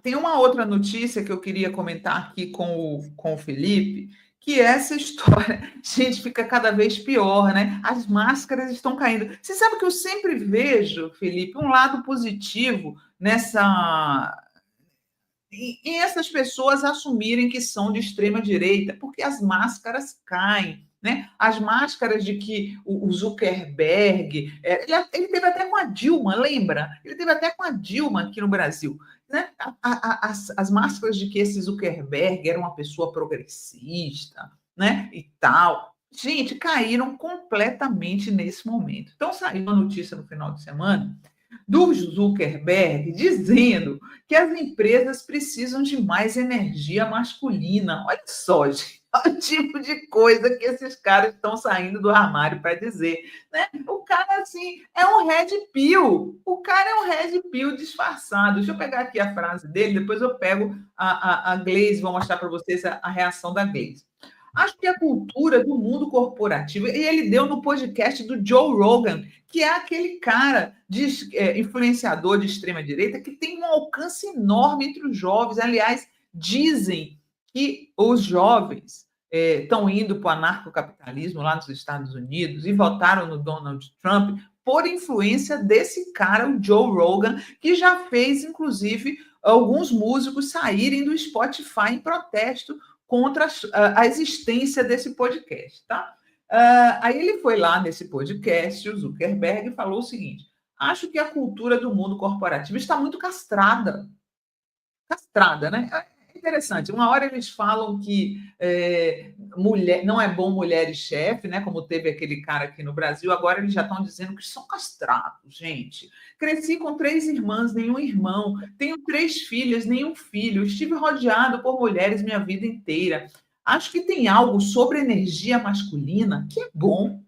tem uma outra notícia que eu queria comentar aqui com o Felipe, que essa história, gente, fica cada vez pior, né? As máscaras estão caindo. Você sabe que eu sempre vejo, Felipe, um lado positivo em essas pessoas assumirem que são de extrema direita, porque as máscaras caem. Né? As máscaras de que o Zuckerberg. Ele teve até com a Dilma, lembra? Ele teve até com a Dilma aqui no Brasil. Né? As máscaras de que esse Zuckerberg era uma pessoa progressista, né? E tal. Gente, caíram completamente nesse momento. Então, saiu uma notícia no final de semana do Zuckerberg dizendo que as empresas precisam de mais energia masculina. Olha só, gente, olha o tipo de coisa que esses caras estão saindo do armário para dizer. Né? O cara, assim, é um red pill. O cara é um red pill disfarçado. Deixa eu pegar aqui a frase dele, depois eu pego a Glaze, vou mostrar para vocês a reação da Glaze. Acho que a cultura do mundo corporativo, e ele deu no podcast do Joe Rogan, que é aquele cara influenciador de extrema-direita que tem um alcance enorme entre os jovens. Aliás, dizem que os jovens estão indo para o anarcocapitalismo lá nos Estados Unidos e votaram no Donald Trump por influência desse cara, o Joe Rogan, que já fez, inclusive, alguns músicos saírem do Spotify em protesto contra a existência desse podcast, tá? Aí ele foi lá nesse podcast, o Zuckerberg, e falou o seguinte: acho que a cultura do mundo corporativo está muito castrada. Castrada, né? É interessante. Uma hora eles falam que mulher, não é bom mulher e chefe, né? Como teve aquele cara aqui no Brasil, agora eles já estão dizendo que são castrados, gente. Cresci com 3 irmãs, nenhum irmão. Tenho 3 filhas, nenhum filho. Estive rodeado por mulheres minha vida inteira. Acho que tem algo sobre energia masculina que é bom.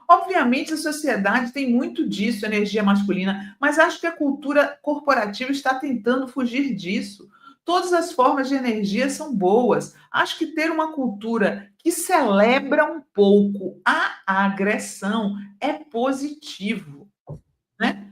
Obviamente, a sociedade tem muito disso, energia masculina, mas acho que a cultura corporativa está tentando fugir disso. Todas as formas de energia são boas. Acho que ter uma cultura que celebra um pouco a agressão é positivo, né?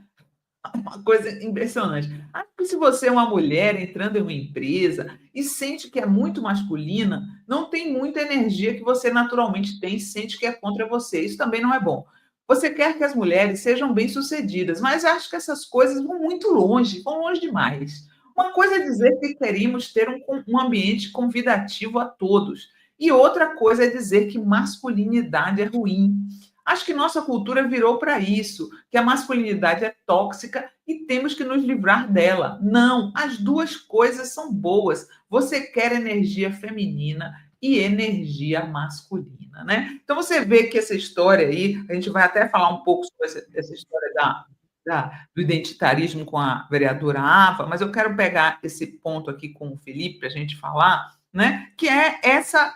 Uma coisa impressionante. Acho que se você é uma mulher entrando em uma empresa e sente que é muito masculina, não tem muita energia que você naturalmente tem e sente que é contra você. Isso também não é bom. Você quer que as mulheres sejam bem-sucedidas, mas acho que essas coisas vão longe demais. Uma coisa é dizer que queremos ter um ambiente convidativo a todos, e outra coisa é dizer que masculinidade é ruim. Acho que nossa cultura virou para isso, que a masculinidade é tóxica e temos que nos livrar dela. Não, as duas coisas são boas. Você quer energia feminina e energia masculina, né? Então você vê que essa história aí, a gente vai até falar um pouco sobre essa história do identitarismo com a vereadora Ava, mas eu quero pegar esse ponto aqui com o Felipe para a gente falar, né? Que é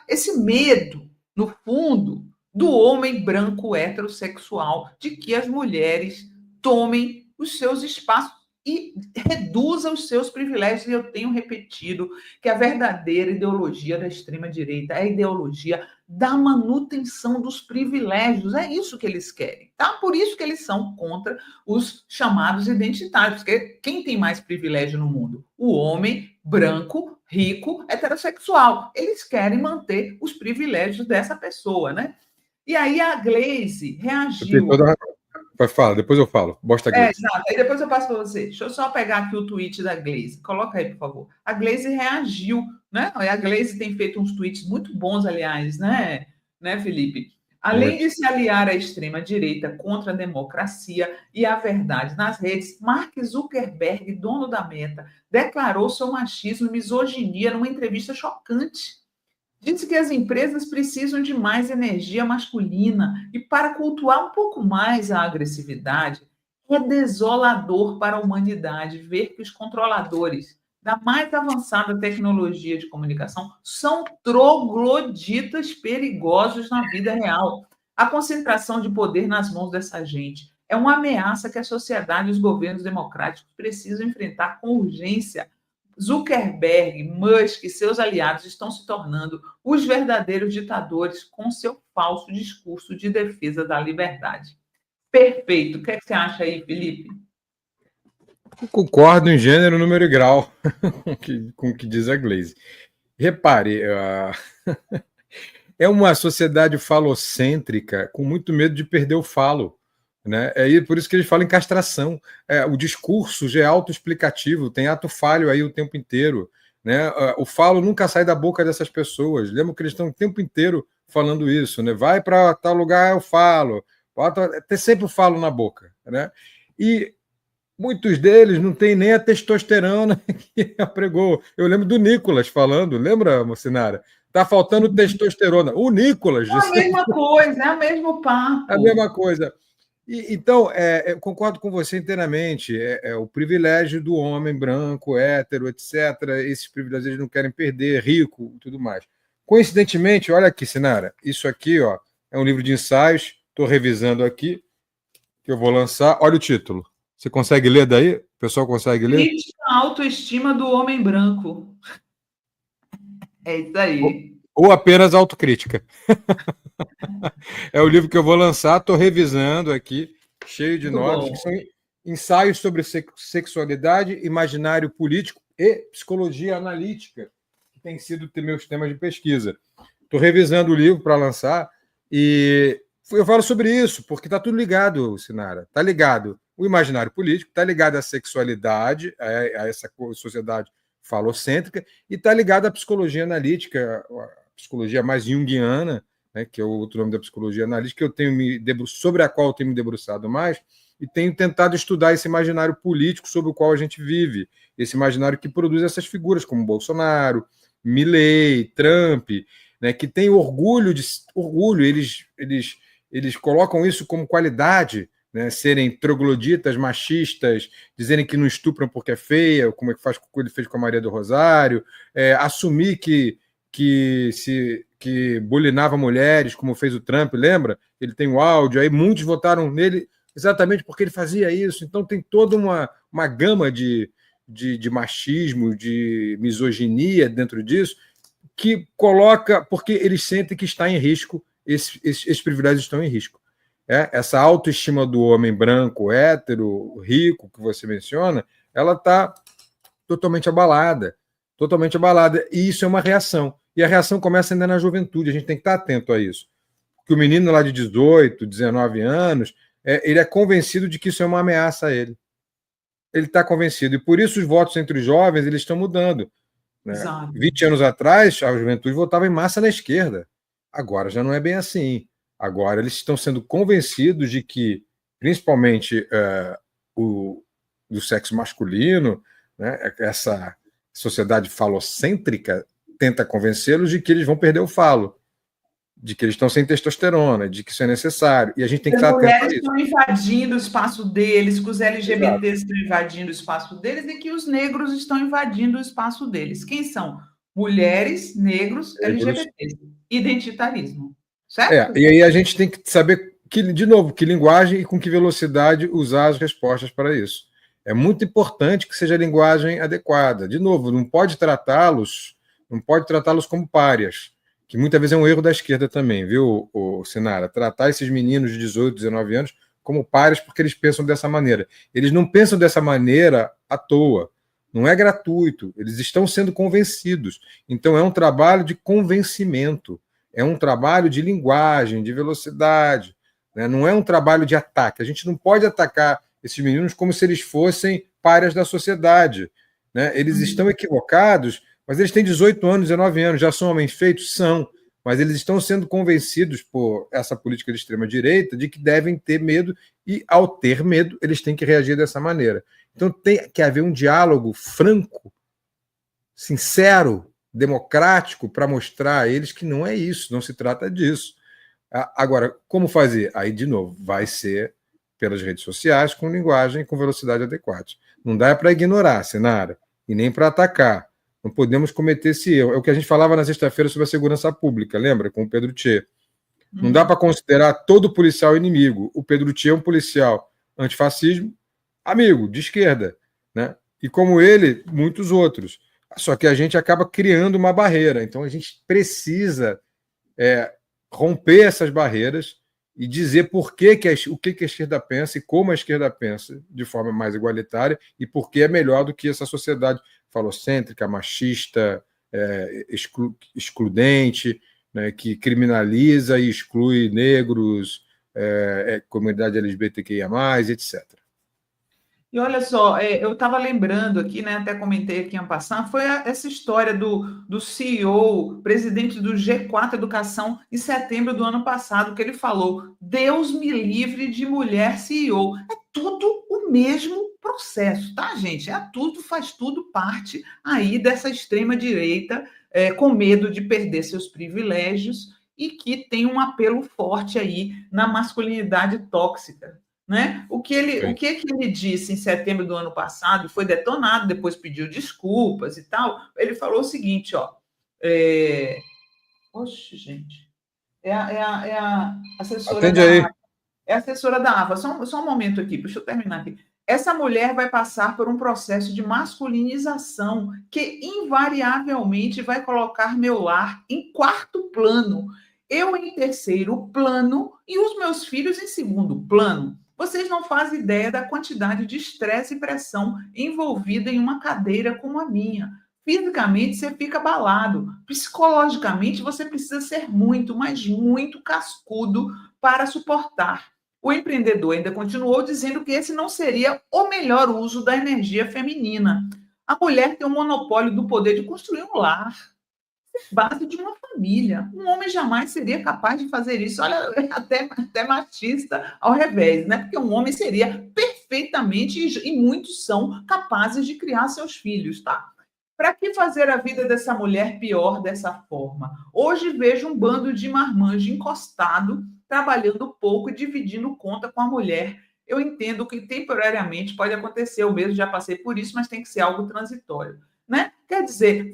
esse medo, no fundo, do homem branco heterossexual, de que as mulheres tomem os seus espaços e reduzam os seus privilégios. E eu tenho repetido que a verdadeira ideologia da extrema-direita é a ideologia da manutenção dos privilégios. É isso que eles querem, tá? Por isso que eles são contra os chamados identitários, porque quem tem mais privilégio no mundo? O homem branco, rico, heterossexual. Eles querem manter os privilégios dessa pessoa, né? E aí a Glaze reagiu. Vai falar, depois eu falo. Bosta Glaze. Exato. Aí depois eu passo para você. Deixa eu só pegar aqui o tweet da Glaze. Coloca aí, por favor. A Glaze reagiu, né? A Glaze tem feito uns tweets muito bons, aliás, né, Felipe? Além de se aliar à extrema-direita contra a democracia e a verdade nas redes, Mark Zuckerberg, dono da Meta, declarou seu machismo e misoginia numa entrevista chocante. Disse que as empresas precisam de mais energia masculina e, para cultuar um pouco mais a agressividade, é desolador para a humanidade ver que os controladores da mais avançada tecnologia de comunicação são trogloditas perigosos na vida real. A concentração de poder nas mãos dessa gente é uma ameaça que a sociedade e os governos democráticos precisam enfrentar com urgência. Zuckerberg, Musk e seus aliados estão se tornando os verdadeiros ditadores com seu falso discurso de defesa da liberdade. Perfeito. O que é que você acha aí, Felipe? Eu concordo em gênero, número e grau com o que diz a Glaze. Repare, é uma sociedade falocêntrica com muito medo de perder o falo. Né? Por isso que eles falam em castração. O discurso já é autoexplicativo, tem ato falho aí o tempo inteiro. Né? O falo nunca sai da boca dessas pessoas. Lembra que eles estão o tempo inteiro falando isso. Né? Vai para tal lugar, eu falo. Tem sempre o falo na boca. Né? E muitos deles não têm nem a testosterona que apregou. Eu lembro do Nicolas falando, lembra, Mocinara? Tá faltando testosterona. O Nicolas. É a mesma coisa, é o mesmo papo. A mesma coisa. Então, eu concordo com você inteiramente. O privilégio do homem branco, hétero, etc. Esses privilégios eles não querem perder, rico e tudo mais. Coincidentemente, olha aqui, Sinara, isso aqui ó, é um livro de ensaios, estou revisando aqui, que eu vou lançar. Olha o título. Você consegue ler daí? O pessoal consegue ler? Crítica à autoestima do homem branco. É isso aí. Ou apenas autocrítica. É o livro que eu vou lançar, estou revisando aqui, cheio de notas, que são ensaios sobre sexualidade, imaginário político e psicologia analítica, que tem sido meus temas de pesquisa. Estou revisando o livro para lançar e eu falo sobre isso, porque está tudo ligado, Sinara. Está ligado o imaginário político, está ligado à sexualidade, a essa sociedade falocêntrica, e está ligado à psicologia analítica, a psicologia mais junguiana, né, que é o outro nome da psicologia analítica, que eu tenho sobre a qual eu tenho me debruçado mais, e tenho tentado estudar esse imaginário político sobre o qual a gente vive, esse imaginário que produz essas figuras como Bolsonaro, Milley, Trump, né, que tem orgulho, eles colocam isso como qualidade, né, serem trogloditas, machistas, dizerem que não estupram porque é feia, como é que faz ele fez com a Maria do Rosário, assumir que bulinava mulheres, como fez o Trump, lembra? Ele tem o áudio, aí muitos votaram nele exatamente porque ele fazia isso. Então tem toda uma gama de machismo, de misoginia dentro disso, que coloca, porque eles sentem que está em risco, esses privilégios estão em risco. Essa autoestima do homem branco, hétero, rico, que você menciona, ela está totalmente abalada, e isso é uma reação. E a reação começa ainda na juventude, a gente tem que estar atento a isso. Porque o menino lá de 18, 19 anos, ele é convencido de que isso é uma ameaça a ele. Ele está convencido. E por isso os votos entre os jovens eles estão mudando. Né? 20 anos atrás, a juventude votava em massa na esquerda. Agora já não é bem assim. Agora eles estão sendo convencidos de que, principalmente do sexo masculino, né, essa sociedade falocêntrica tenta convencê-los de que eles vão perder o falo, de que eles estão sem testosterona, de que isso é necessário. E a gente tem que estar atento a isso. As mulheres estão invadindo o espaço deles, que os LGBTs estão invadindo o espaço deles e que os negros estão invadindo o espaço deles. Quem são? Mulheres, negros, LGBTs. Identitarismo. Certo? E aí a gente tem que saber, de novo, que linguagem e com que velocidade usar as respostas para isso. É muito importante que seja a linguagem adequada. De novo, não pode tratá-los como párias, que muitas vezes é um erro da esquerda também, viu, Sinara? Tratar esses meninos de 18, 19 anos como párias porque eles pensam dessa maneira. Eles não pensam dessa maneira à toa. Não é gratuito. Eles estão sendo convencidos. Então é um trabalho de convencimento. É um trabalho de linguagem, de velocidade. Né? Não é um trabalho de ataque. A gente não pode atacar esses meninos como se eles fossem párias da sociedade. Né? Eles estão equivocados, mas eles têm 18 anos, 19 anos, já são homens feitos? São. Mas eles estão sendo convencidos por essa política de extrema-direita de que devem ter medo e, ao ter medo, eles têm que reagir dessa maneira. Então tem que haver um diálogo franco, sincero, democrático, para mostrar a eles que não é isso, não se trata disso. Agora, como fazer? Aí, de novo, vai ser pelas redes sociais, com linguagem e com velocidade adequada. Não dá para ignorar, Sinara, e nem para atacar. Não podemos cometer esse erro. É o que a gente falava na sexta-feira sobre a segurança pública, lembra? Com o Pedro Tchê. Não dá para considerar todo policial inimigo. O Pedro Tchê é um policial antifascismo, amigo, de esquerda. Né? E como ele, muitos outros. Só que a gente acaba criando uma barreira. Então a gente precisa romper essas barreiras e dizer o que a esquerda pensa e como a esquerda pensa de forma mais igualitária e por que é melhor do que essa sociedade falocêntrica, machista, excludente, né, que criminaliza e exclui negros, comunidade LGBTQIA+, etc. E olha só, eu estava lembrando aqui, né, até comentei aqui em passar, foi essa história do CEO, presidente do G4 Educação, em setembro do ano passado, que ele falou: Deus me livre de mulher CEO. É tudo o mesmo processo, tá, gente? Faz tudo parte aí dessa extrema-direita, com medo de perder seus privilégios e que tem um apelo forte aí na masculinidade tóxica. Né? O que ele disse em setembro do ano passado foi detonado, depois pediu desculpas e tal. Ele falou o seguinte, ó. Oxe, gente. É a assessora Atende aí. É a assessora da AVA. Só um momento aqui, deixa eu terminar aqui. Essa mulher vai passar por um processo de masculinização que invariavelmente vai colocar meu lar em quarto plano, eu em terceiro plano e os meus filhos em segundo plano. Vocês não fazem ideia da quantidade de estresse e pressão envolvida em uma cadeira como a minha. Fisicamente, você fica abalado. Psicologicamente, você precisa ser muito, mas muito cascudo para suportar. O empreendedor ainda continuou dizendo que esse não seria o melhor uso da energia feminina. A mulher tem o monopólio do poder de construir um lar, base de uma família. Um homem jamais seria capaz de fazer isso. Olha, até machista ao revés, né? Porque um homem seria perfeitamente, e muitos são, capazes de criar seus filhos, tá? Para que fazer a vida dessa mulher pior dessa forma? Hoje vejo um bando de marmanjo encostado, trabalhando pouco e dividindo conta com a mulher. Eu entendo que temporariamente pode acontecer, eu mesmo já passei por isso, mas tem que ser algo transitório. Né? Quer dizer,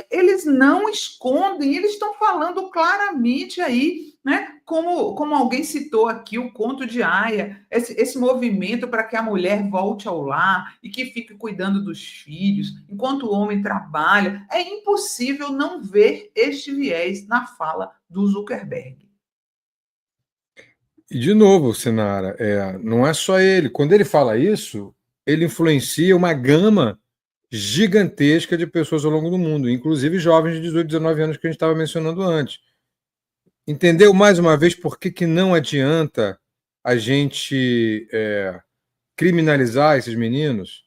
eles não escondem, eles estão falando claramente aí, né? Como alguém citou aqui, o conto de Aya, esse movimento para que a mulher volte ao lar e que fique cuidando dos filhos, enquanto o homem trabalha. É impossível não ver este viés na fala do Zuckerberg. E, de novo, Sinara, não é só ele. Quando ele fala isso, ele influencia uma gama gigantesca de pessoas ao longo do mundo, inclusive jovens de 18, 19 anos que a gente estava mencionando antes. Entendeu mais uma vez por que não adianta a gente criminalizar esses meninos?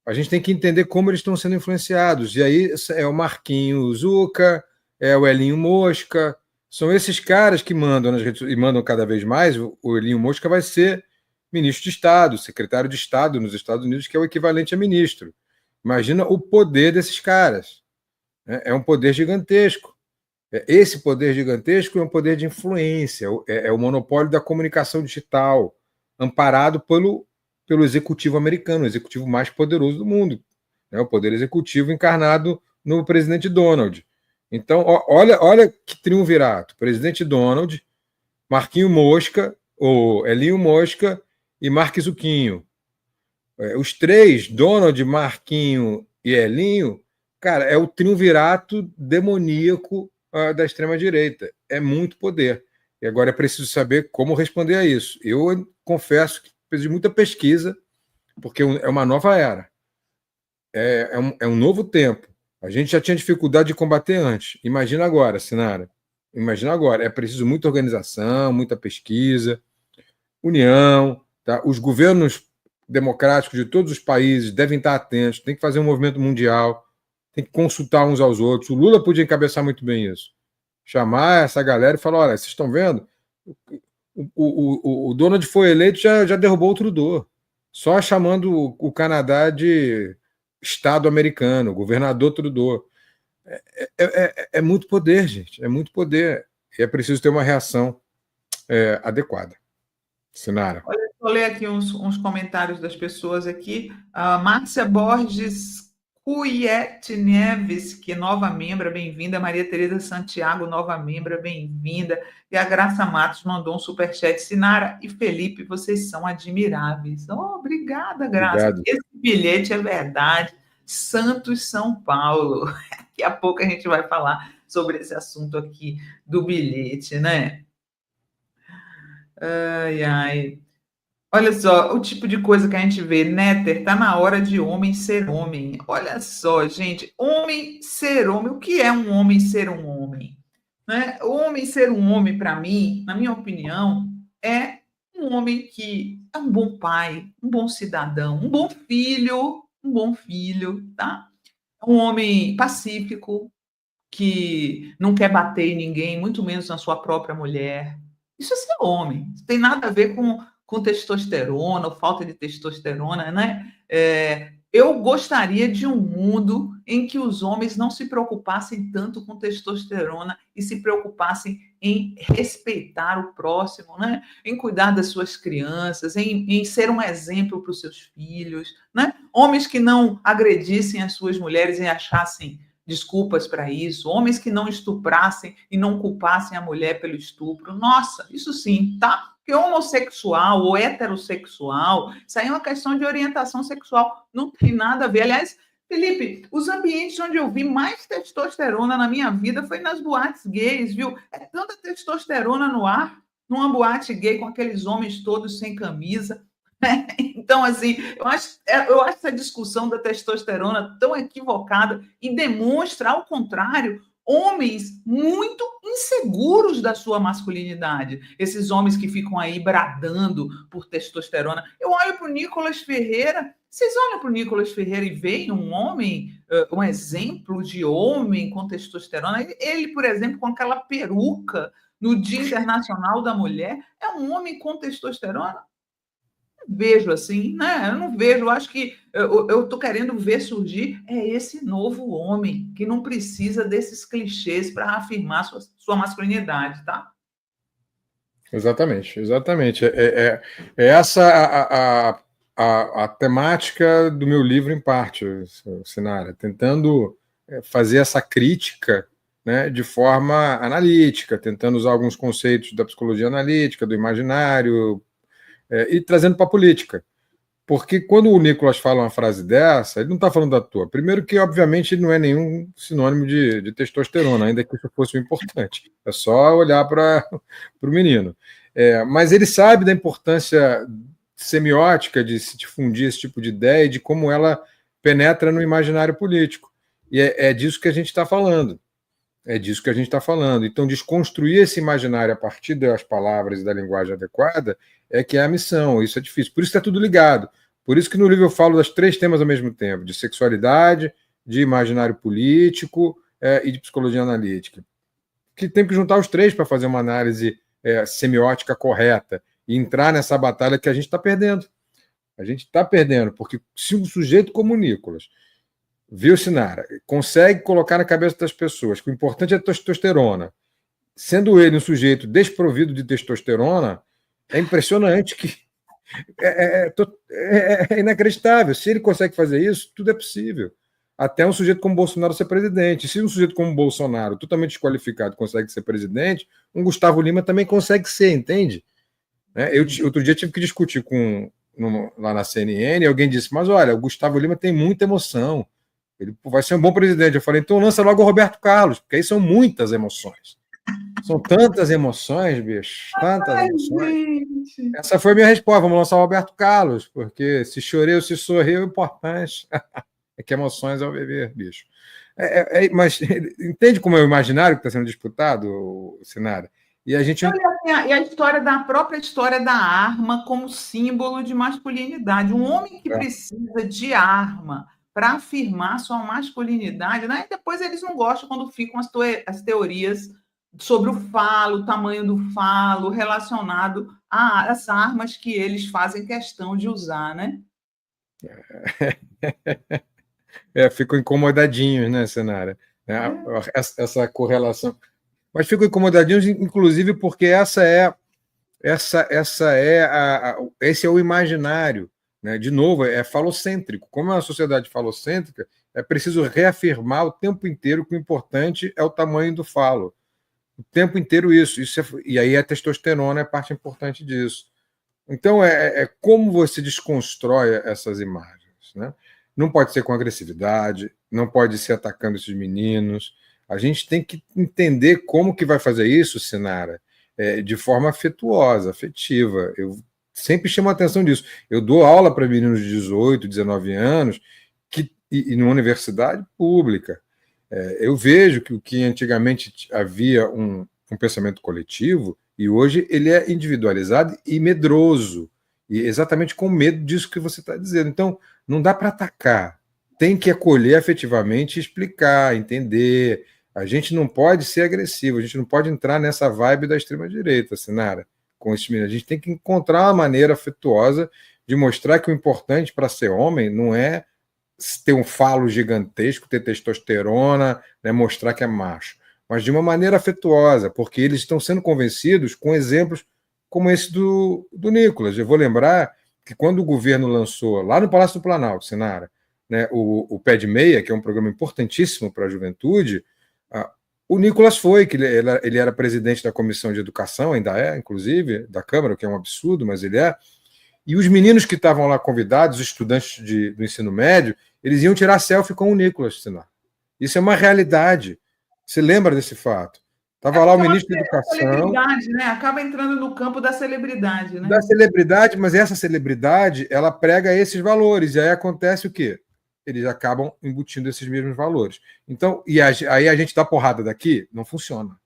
A gente tem que entender como eles estão sendo influenciados. E aí é o Marquinho Zucca, é o Elinho Mosca, são esses caras que mandam nas redes e mandam cada vez mais. O Elinho Mosca vai ser ministro de Estado, secretário de Estado nos Estados Unidos, que é o equivalente a ministro. Imagina o poder desses caras. É um poder gigantesco. Esse poder gigantesco é um poder de influência, é o monopólio da comunicação digital, amparado pelo executivo americano, o executivo mais poderoso do mundo. O poder executivo encarnado no presidente Donald. Então, olha que triunvirato. Presidente Donald, Marquinho Mosca, ou Elinho Mosca e Mark Zucchino. Os três, Donald, Marquinho e Elinho, cara, é o triunvirato demoníaco da extrema-direita. É muito poder. E agora é preciso saber como responder a isso. Eu confesso que preciso de muita pesquisa, porque é uma nova era. É um novo tempo. A gente já tinha dificuldade de combater antes. Imagina agora, Sinara. Imagina agora. É preciso muita organização, muita pesquisa, união. Tá? Os governos democráticos de todos os países devem estar atentos, tem que fazer um movimento mundial, tem que consultar uns aos outros. O Lula podia encabeçar muito bem isso. Chamar essa galera e falar: olha, vocês estão vendo? O Donald foi eleito, já derrubou o Trudeau. Só chamando o Canadá de Estado americano, governador Trudeau. É muito poder, gente. É muito poder. E é preciso ter uma reação adequada. Sinara. Olha, vou ler aqui uns comentários das pessoas aqui. A Márcia Borges Kuiet que nova membra, bem-vinda. Maria Tereza Santiago, nova membra, bem-vinda. E a Graça Matos mandou um superchat. Sinara e Felipe, vocês são admiráveis. Oh, obrigada, Graça. Obrigado. Esse bilhete é verdade. Santos, São Paulo. Daqui a pouco a gente vai falar sobre esse assunto aqui do bilhete, né? Ai, ai. Olha só, o tipo de coisa que a gente vê, Néter, tá na hora de homem ser homem. Olha só, gente, homem ser homem. O que é um homem ser um homem? Né? O homem ser um homem, para mim, na minha opinião, é um homem que é um bom pai, um bom cidadão, um bom filho, tá? Um homem pacífico, que não quer bater em ninguém, muito menos na sua própria mulher. Isso é ser homem. Isso tem nada a ver com testosterona ou falta de testosterona, né? Eu gostaria de um mundo em que os homens não se preocupassem tanto com testosterona e se preocupassem em respeitar o próximo, né? Em cuidar das suas crianças, em ser um exemplo para os seus filhos, né? Homens que não agredissem as suas mulheres e achassem desculpas para isso, homens que não estuprassem e não culpassem a mulher pelo estupro. Nossa, isso sim, tá? Porque homossexual ou heterossexual, isso aí é uma questão de orientação sexual, não tem nada a ver. Aliás, Felipe, os ambientes onde eu vi mais testosterona na minha vida foi nas boates gays, viu? É tanta testosterona no ar, numa boate gay com aqueles homens todos sem camisa. Então, assim, eu acho essa discussão da testosterona tão equivocada e demonstra, ao contrário, homens muito inseguros da sua masculinidade. Esses homens que ficam aí bradando por testosterona. Eu olho para o Nicolas Ferreira, vocês olham para o Nicolas Ferreira e veem um homem, um exemplo de homem com testosterona? Ele, por exemplo, com aquela peruca no Dia Internacional da Mulher, é um homem com testosterona? Vejo assim, né? Eu não vejo, eu acho que eu estou querendo ver surgir esse novo homem que não precisa desses clichês para afirmar sua masculinidade, tá? Exatamente, exatamente. É essa a temática do meu livro, em parte, Sinara, tentando fazer essa crítica, né, de forma analítica, tentando usar alguns conceitos da psicologia analítica, do imaginário, e trazendo para a política. Porque quando o Nicolas fala uma frase dessa, ele não está falando à toa. Primeiro que, obviamente, ele não é nenhum sinônimo de testosterona, ainda que isso fosse o importante. É só olhar para o menino. Mas ele sabe da importância semiótica de se difundir esse tipo de ideia e de como ela penetra no imaginário político. E é disso que a gente está falando. É disso que a gente está falando. Então, desconstruir esse imaginário a partir das palavras e da linguagem adequada é que é a missão. Isso é difícil. Por isso está tudo ligado. Por isso que no livro eu falo das 3 temas ao mesmo tempo: de sexualidade, de imaginário político e de psicologia analítica. Que tem que juntar os 3 para fazer uma análise semiótica correta e entrar nessa batalha que a gente está perdendo. A gente está perdendo, porque se um sujeito como o Nicolas, viu, Sinara, consegue colocar na cabeça das pessoas que o importante é a testosterona, sendo ele um sujeito desprovido de testosterona, é impressionante que é inacreditável. Se ele consegue fazer isso, tudo é possível. Até um sujeito como Bolsonaro ser presidente. Se um sujeito como Bolsonaro, totalmente desqualificado, consegue ser presidente, um Gustavo Lima também consegue ser, entende? Outro dia tive que discutir lá na CNN, e alguém disse, mas olha, o Gustavo Lima tem muita emoção, ele vai ser um bom presidente. Eu falei, então lança logo o Roberto Carlos, porque aí são muitas emoções. São tantas emoções, bicho, tantas emoções. Gente. Essa foi a minha resposta, vamos lançar o Roberto Carlos, porque se chorei ou se sorriu, é importante. É que emoções ao beber, bicho. Mas entende como é o imaginário que está sendo disputado, Sinara? E a gente... E a história da própria história da arma como símbolo de masculinidade. Um homem que precisa de arma para afirmar sua masculinidade, né? E depois eles não gostam quando ficam as teorias sobre o falo, o tamanho do falo, relacionado às armas que eles fazem questão de usar, né? Ficam incomodadinhos, né, Sinara? Essa correlação. Mas ficam incomodadinhos, inclusive, porque esse é o imaginário, né? De novo, é falocêntrico. Como é uma sociedade falocêntrica, é preciso reafirmar o tempo inteiro que o importante é o tamanho do falo. O tempo inteiro isso e aí a testosterona é parte importante disso. Então, como você desconstrói essas imagens, né? Não pode ser com agressividade, não pode ser atacando esses meninos. A gente tem que entender como que vai fazer isso, Sinara, de forma afetuosa, afetiva. Eu sempre chamo a atenção disso. Eu dou aula para meninos de 18, 19 anos, e numa universidade pública. Eu vejo que o que antigamente havia um pensamento coletivo, e hoje ele é individualizado e medroso, e exatamente com medo disso que você está dizendo. Então, não dá para atacar, tem que acolher afetivamente, explicar, entender. A gente não pode ser agressivo, a gente não pode entrar nessa vibe da extrema-direita, Sinara, com esses meninos. A gente tem que encontrar uma maneira afetuosa de mostrar que o importante para ser homem não é ter um falo gigantesco, ter testosterona, né, mostrar que é macho, mas de uma maneira afetuosa, porque eles estão sendo convencidos com exemplos como esse do Nicolas. Eu vou lembrar que quando o governo lançou, lá no Palácio do Planalto, Sinara, né, o Pé de Meia, que é um programa importantíssimo para a juventude, o Nicolas foi, que ele era presidente da Comissão de Educação, ainda é, inclusive, da Câmara, o que é um absurdo, mas ele é. E os meninos que estavam lá convidados, os estudantes do ensino médio, eles iam tirar selfie com o Nicolas, Sinara. Isso é uma realidade. Você lembra desse fato? Estava lá o ministro da Educação. Celebridade, né? Acaba entrando no campo da celebridade, né? Da celebridade, mas essa celebridade, ela prega esses valores. E aí acontece o quê? Eles acabam embutindo esses mesmos valores. Então, aí a gente dá porrada daqui, não funciona.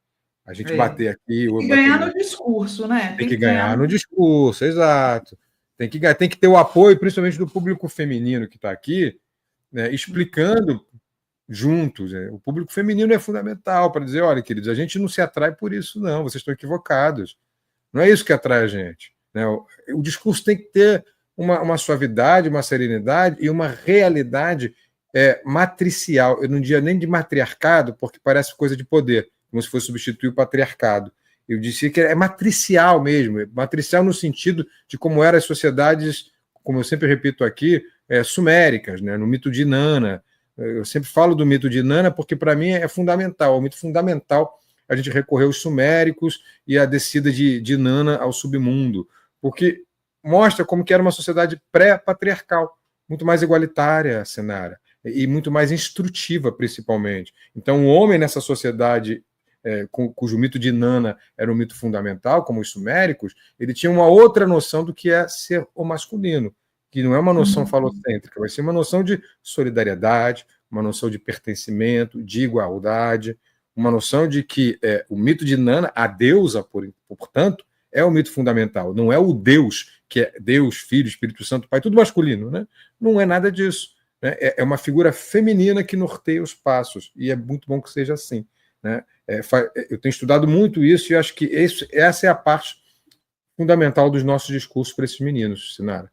A gente bater aqui... Tem que ganhar no discurso, né? Tem que ganhar no discurso, exato. Tem que ter o apoio, principalmente do público feminino que está aqui, né, explicando juntos. Né? O público feminino é fundamental para dizer, olha, queridos, a gente não se atrai por isso, não, vocês estão equivocados. Não é isso que atrai a gente. Né? O discurso tem que ter uma suavidade, uma serenidade e uma realidade matricial. Eu não diria nem de matriarcado, porque parece coisa de poder, como se fosse substituir o patriarcado. Eu disse que é matricial mesmo, matricial no sentido de como eram as sociedades, como eu sempre repito aqui, suméricas, né? No mito de Inanna. Eu sempre falo do mito de Inanna porque, para mim, é fundamental. É um mito fundamental a gente recorrer aos suméricos e a descida de Inanna ao submundo, porque mostra como que era uma sociedade pré-patriarcal, muito mais igualitária, Sinara, e muito mais instrutiva, principalmente. Então, o homem nessa sociedade... cujo mito de Inanna era um mito fundamental, como os suméricos, ele tinha uma outra noção do que é ser o masculino, que não é uma noção falocêntrica, vai ser uma noção de solidariedade, uma noção de pertencimento, de igualdade, uma noção de que o mito de Inanna, a deusa, portanto, é o mito fundamental, não é o Deus, que é Deus, Filho, Espírito Santo, Pai, tudo masculino, né? Não é nada disso. Né? É uma figura feminina que norteia os passos, e é muito bom que seja assim. Né? Eu tenho estudado muito isso e acho que essa é a parte fundamental dos nossos discursos para esses meninos, Sinara.